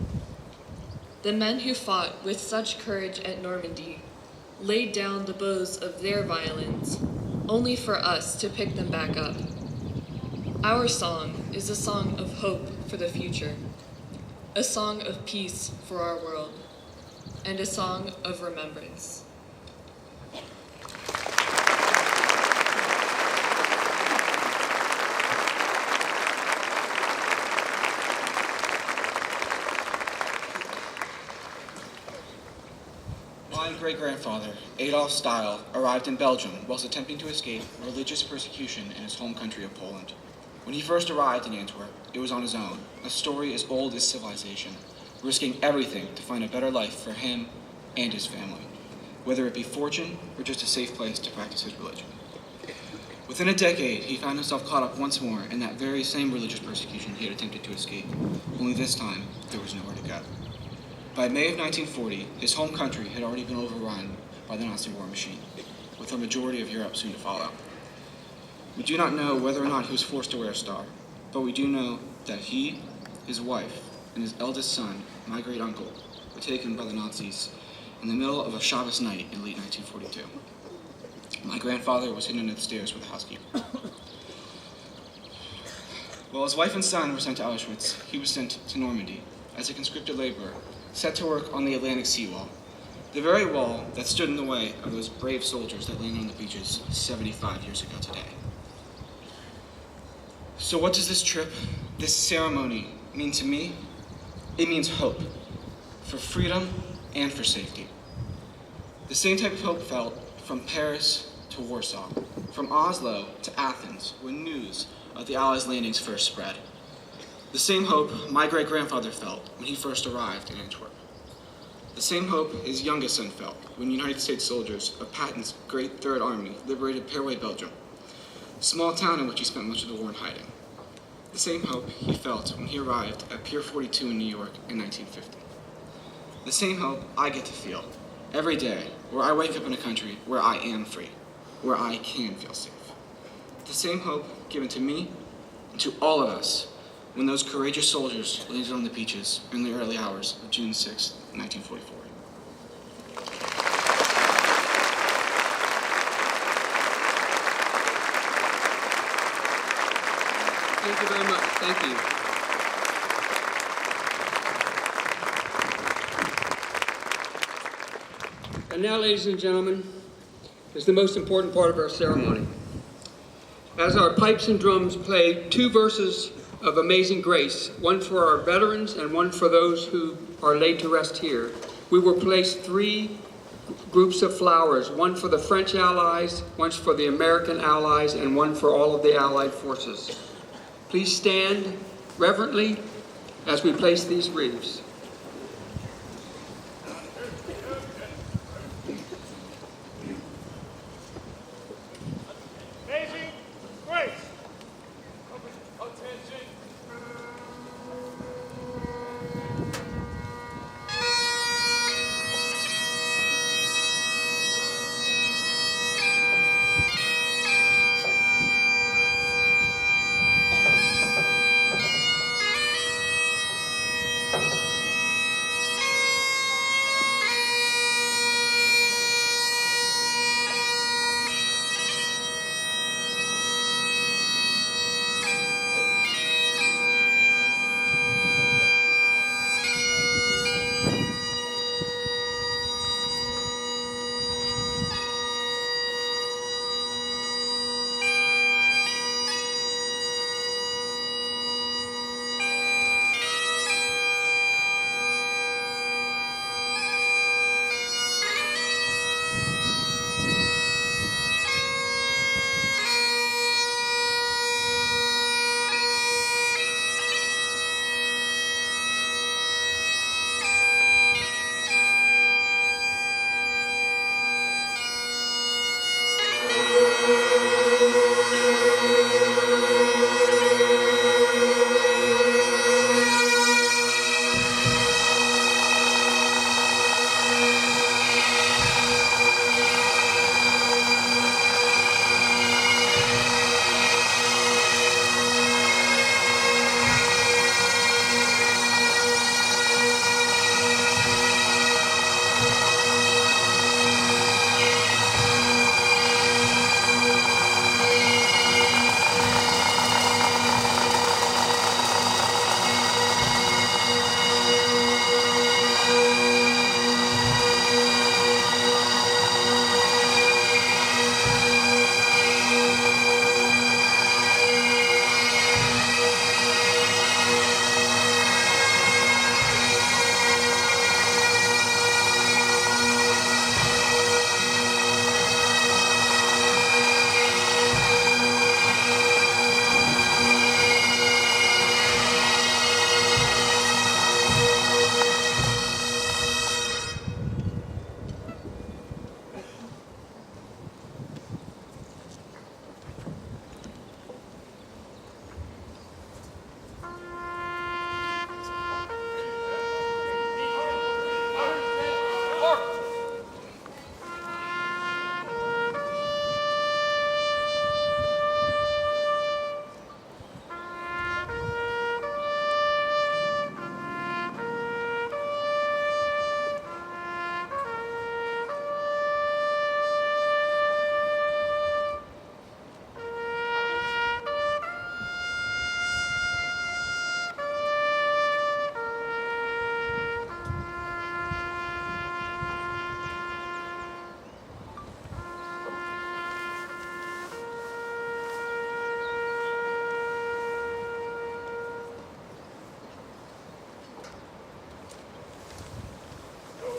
S9: The men who fought with such courage at Normandy laid down the bows of their violins, only for us to pick them back up. Our song is a song of hope for the future, a song of peace for our world, and a song of remembrance.
S10: My great-grandfather, Adolf Style, arrived in Belgium whilst attempting to escape religious persecution in his home country of Poland. When he first arrived in Antwerp, it was on his own, a story as old as civilization, risking everything to find a better life for him and his family, whether it be fortune or just a safe place to practice his religion. Within a decade, he found himself caught up once more in that very same religious persecution he had attempted to escape, only this time there was nowhere to go. By May of 1940, his home country had already been overrun by the Nazi war machine, with a majority of Europe soon to follow. We do not know whether or not he was forced to wear a star, but we do know that he, his wife, and his eldest son, my great-uncle, were taken by the Nazis in the middle of a Shabbos night in late 1942. My grandfather was hidden under the stairs with a housekeeper. While his wife and son were sent to Auschwitz, he was sent to Normandy as a conscripted laborer, set to work on the Atlantic seawall, the very wall that stood in the way of those brave soldiers that landed on the beaches 75 years ago today. So what does this trip, this ceremony, mean to me? It means hope, for freedom and for safety. The same type of hope felt from Paris to Warsaw, from Oslo to Athens, when news of the Allies' landings first spread. The same hope my great-grandfather felt when he first arrived in Antwerp. The same hope his youngest son felt when United States soldiers of Patton's Great Third Army liberated Perway, Belgium, a small town in which he spent much of the war in hiding. The same hope he felt when he arrived at Pier 42 in New York in 1950. The same hope I get to feel every day where I wake up in a country where I am free, where I can feel safe. The same hope given to me and to all of us when those courageous soldiers landed on the beaches in the early hours of June 6, 1944.
S1: Thank you very much. Thank you. And now, ladies and gentlemen, is the most important part of our ceremony. As our pipes and drums play two verses of Amazing Grace, one for our veterans and one for those who are laid to rest here, we will place three groups of flowers, one for the French Allies, one for the American Allies, and one for all of the Allied forces. Please stand reverently as we place these wreaths.
S11: Amazing Grace. Attention.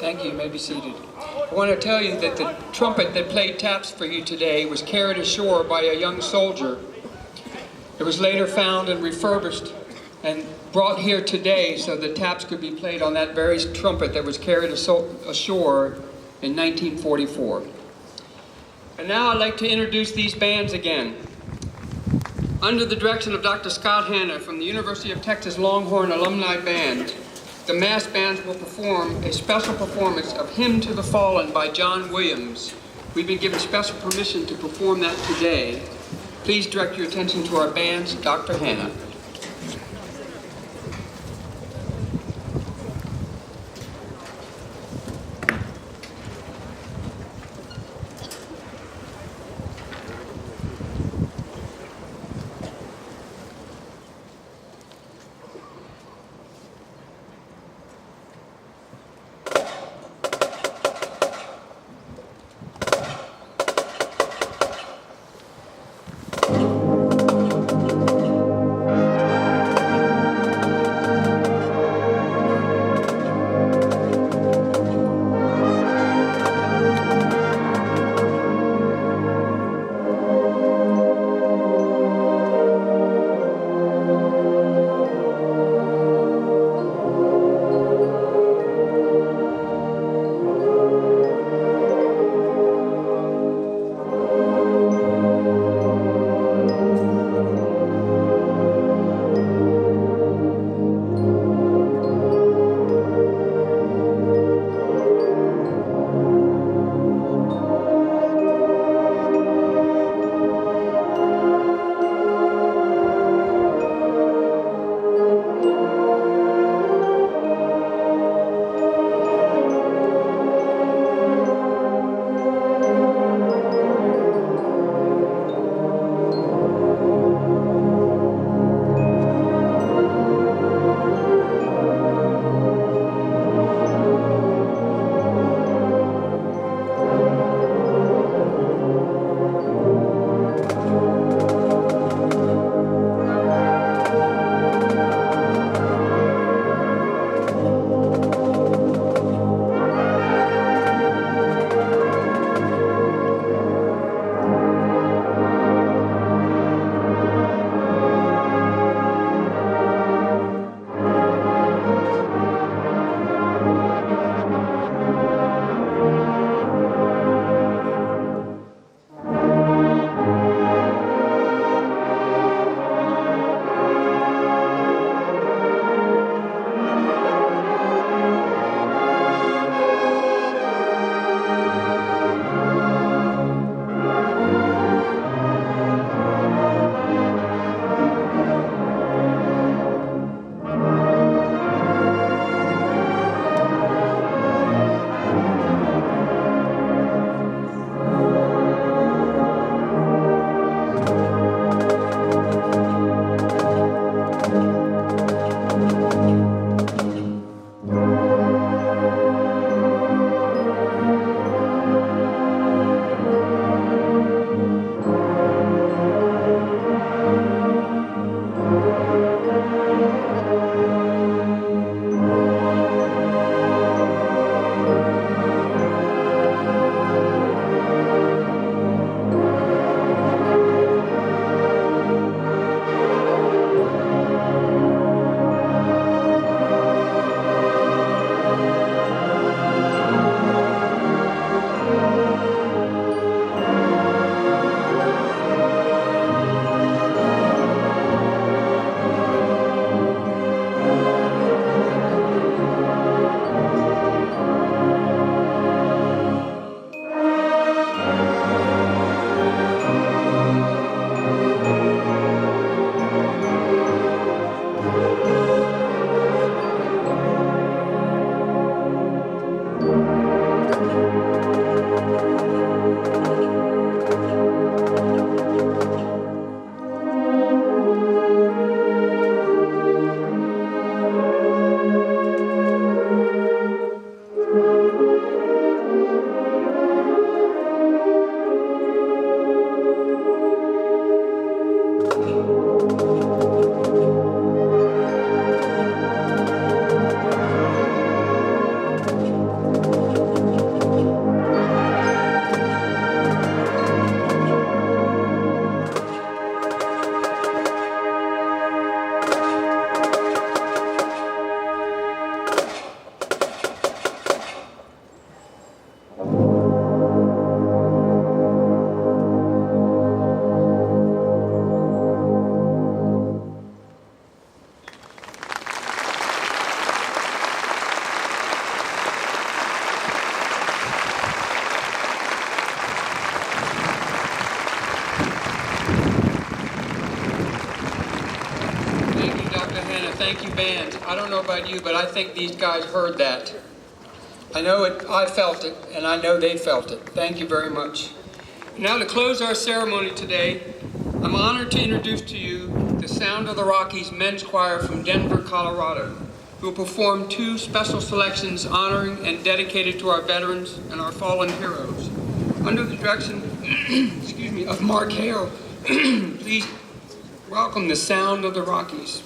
S1: Thank you. You may be seated. I want to tell you that the trumpet that played taps for you today was carried ashore by a young soldier. It was later found and refurbished and brought here today so the taps could be played on that very trumpet that was carried ashore in 1944. And now I'd like to introduce these bands again. Under the direction of Dr. Scott Hanna from the University of Texas Longhorn Alumni Band, the mass bands will perform a special performance of Hymn to the Fallen by John Williams. We've been given special permission to perform that today. Please direct your attention to our bands, Dr. Hanna. Dr. Hannah. Thank you, band. I don't know about you, but I think these guys heard that. I know it, I felt it, and I know they felt it. Thank you very much. Now to close our ceremony today, I'm honored to introduce to you the Sound of the Rockies Men's Choir from Denver, Colorado, who will perform two special selections honoring and dedicated to our veterans and our fallen heroes. Under the direction excuse me, of Mark Hale, please welcome the Sound of the Rockies.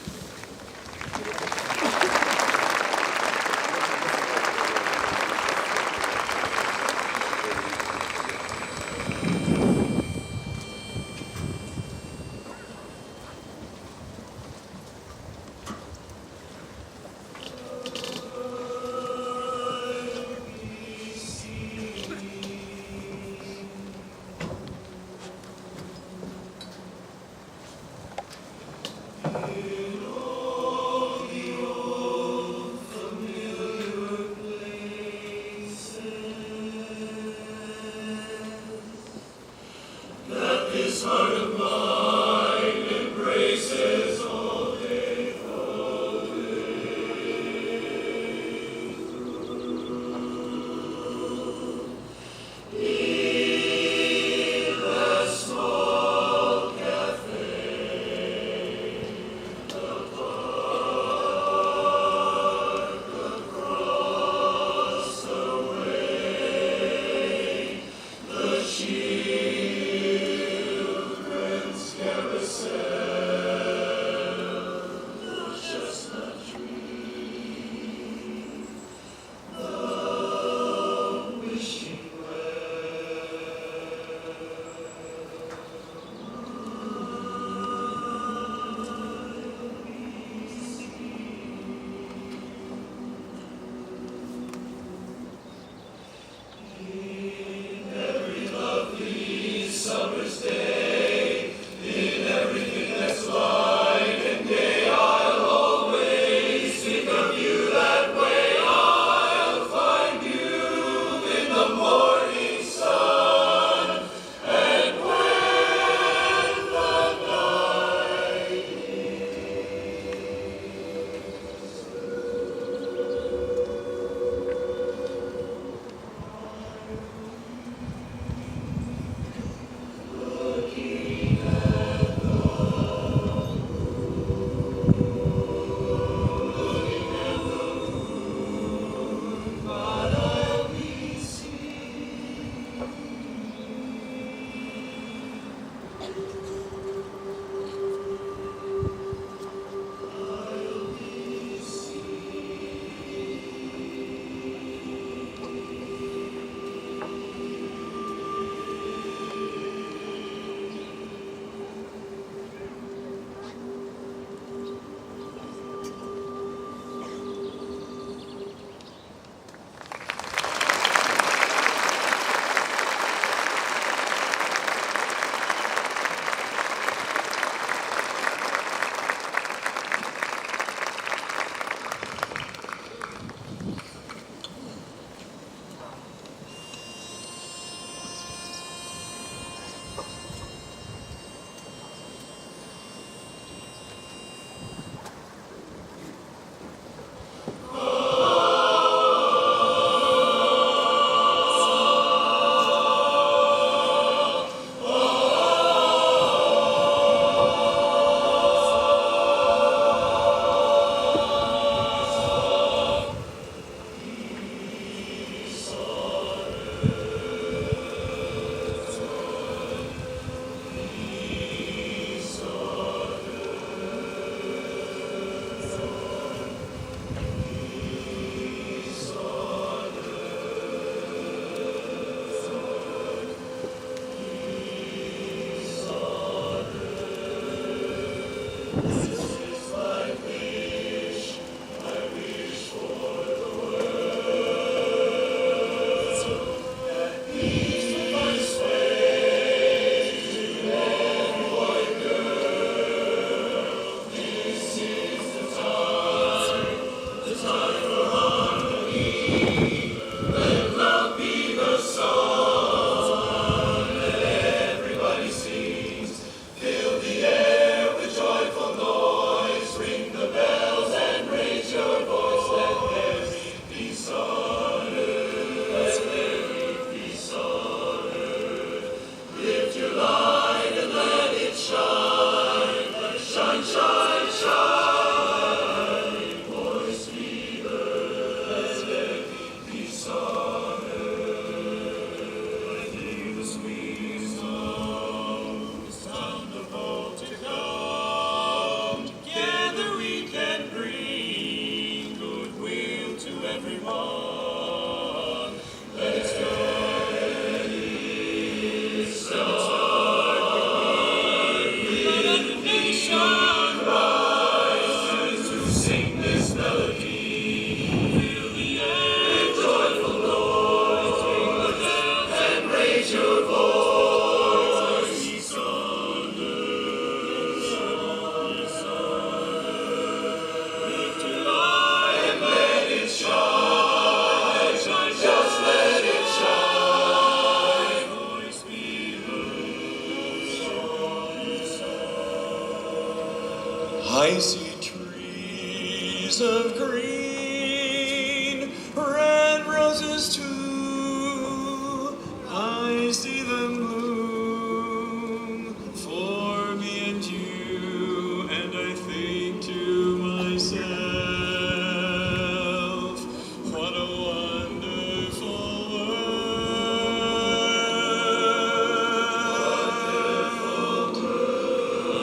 S11: Fill the air with joyful noise. I see trees of green, red roses too. I see them bloom for me and you, and I think to myself, what a wonderful world.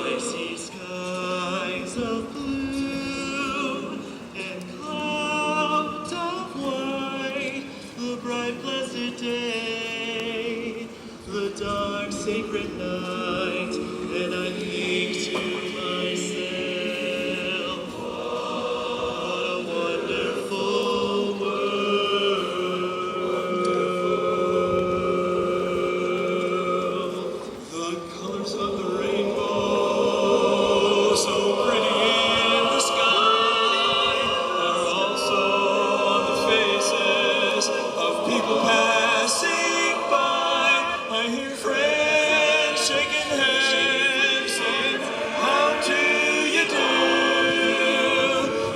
S11: I see skies of blue and clouds of white, the bright blessed day, the dark sacred night, and I think to myself, what a wonderful world. The colors of the rainbow, so pretty in the sky, are also on the faces of people passing by. I hear friends shaking hands, saying, how do you do?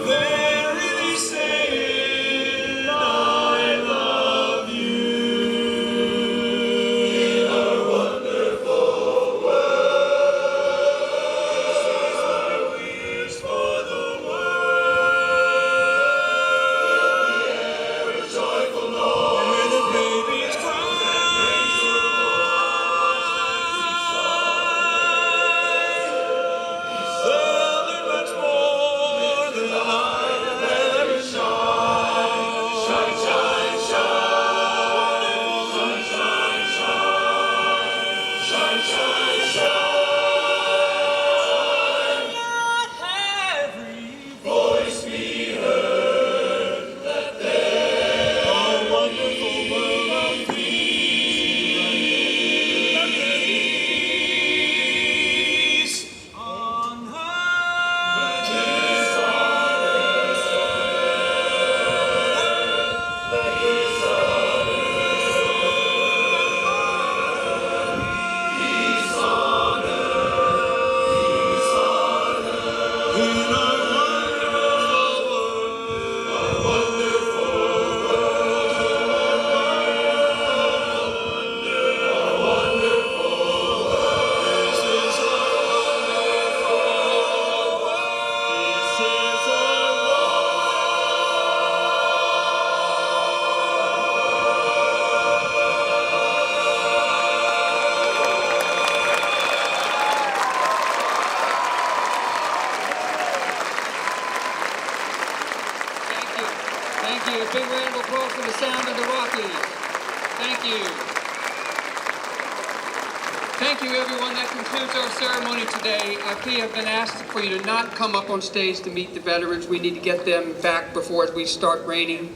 S11: They're really saying, I love you. In our wonderful world, this is my wish for the world. Hear the joyful noise, hear the babies cry. They'll do much more than I ever shine. Shine, shine, shine. Shine, shine, shine. Shine, shine, shine. Let every voice be heard, that there's a wonderful world of peace on earth. Peace on earth. Peace on earth. Peace on earth. In our wonderful this is our
S1: Thank you. A big round of applause for the sound of the Rockies. Thank you. Thank you, everyone. That concludes our ceremony today. We have been asked for you to not come up on stage to meet the veterans. We need to get them back before we start raining.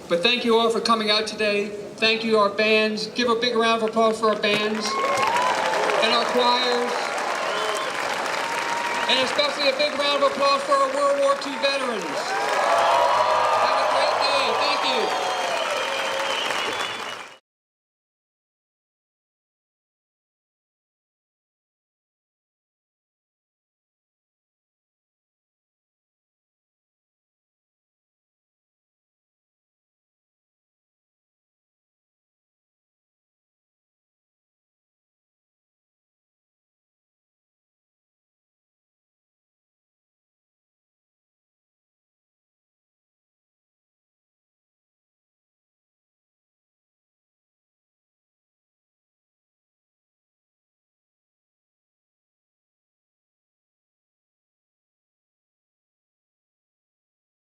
S1: But thank you all for coming out today. Thank you, our bands. Give a big round of applause for our bands and our choirs. And especially a big round of applause for our World War II veterans.